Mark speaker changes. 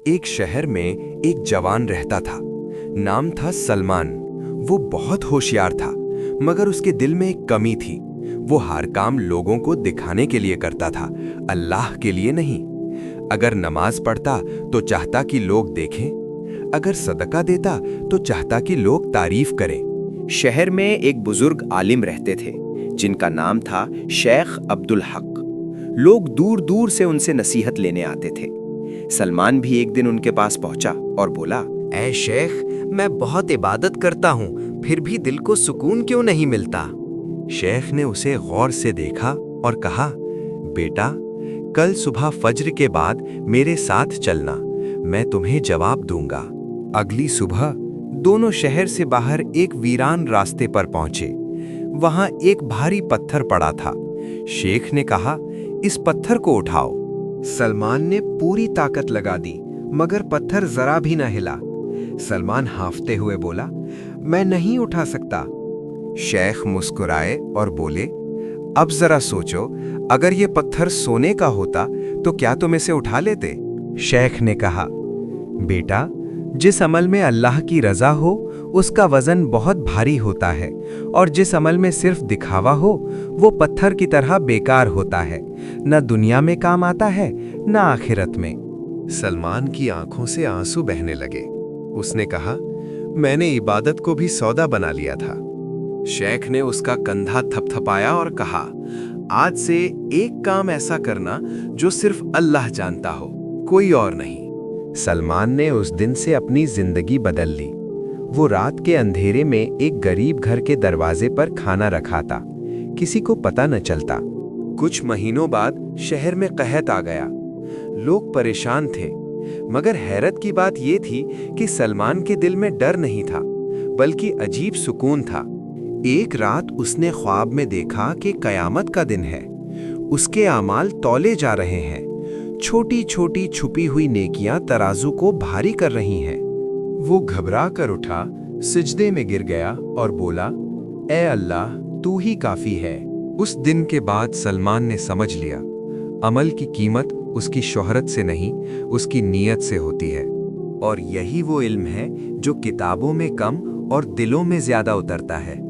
Speaker 1: ایک शहर में एक जवान रहता था। नाम था सलमान। वो बहुत होशियार था, मगर उसके दिल में एक कमी थी। वो हर काम लोगों को दिखाने के लिए करता था, अल्लाह के लिए नहीं। अगर नमाज पढ़ता तो चाहता कि लोग देखें, अगर सदका देता तो चाहता कि लोग तारीफ करें।
Speaker 2: शहर में एक बुजुर्ग आलिम रहते थे जिनका नाम था शेख अब्दुल हक। लोग दूर दूर से उनसे नसीहत लेने आते थे। सलमान भी एक दिन उनके पास पहुंचा और बोला,
Speaker 3: ऐ शेख, मैं बहुत इबादत करता हूँ, फिर भी दिल को सुकून क्यों नहीं मिलता?
Speaker 1: शेख ने उसे गौर से देखा और कहा, बेटा, कल सुबह फज्र के बाद मेरे साथ चलना, मैं तुम्हें जवाब दूंगा। अगली सुबह दोनों शहर से बाहर एक वीरान रास्ते पर पहुंचे। वहां एक भारी पत्थर पड़ा था। शेख ने कहा, इस पत्थर को उठाओ।
Speaker 4: सलमान ने पूरी ताकत लगा दी, मगर पत्थर जरा भी न हिला। सलमान हांफते हुए बोला, मैं नहीं उठा सकता।
Speaker 1: शेख मुस्कुराए और बोले, अब जरा सोचो, अगर ये पत्थर सोने का होता तो क्या तुम इसे उठा लेते? शेख ने कहा, बेटा, जिस अमल में अल्लाह की रजा हो उसका वजन बहुत भारी होता है, और जिस अमल में सिर्फ दिखावा हो वो पत्थर की तरह बेकार होता है, न दुनिया में काम आता है न आखिरत में। सलमान की आंखों से आंसू बहने लगे। उसने कहा, मैंने इबादत को भी सौदा बना लिया था। शेख ने उसका कंधा थपथपाया और कहा, आज से एक काम ऐसा करना जो सिर्फ अल्लाह जानता हो, कोई और नहीं। सलमान ने उस दिन से अपनी जिंदगी बदल ली। वो रात के अंधेरे में एक गरीब घर के दरवाजे पर खाना रखा था, किसी को पता न चलता। कुछ महीनों बाद शहर में कहत आ गया। लोग परेशान थे, मगर हैरत की बात यह थी कि सलमान के दिल में डर नहीं था, बल्कि अजीब सुकून था। एक रात उसने ख्वाब में देखा कि कयामत का दिन है। उसके आमाल तौले जा रहे हैं। छोटी छोटी छुपी हुई नेकियां तराजू को भारी कर रही हैं। वो घबरा कर उठा, सिजदे में गिर गया और बोला, ए अल्लाह, तू ही काफी है। उस दिन के बाद सलमान ने समझ लिया, अमल की कीमत उसकी शोहरत से नहीं, उसकी नीयत से होती है। और यही वो इल्म है जो किताबों में कम और दिलों में ज्यादा उतरता है।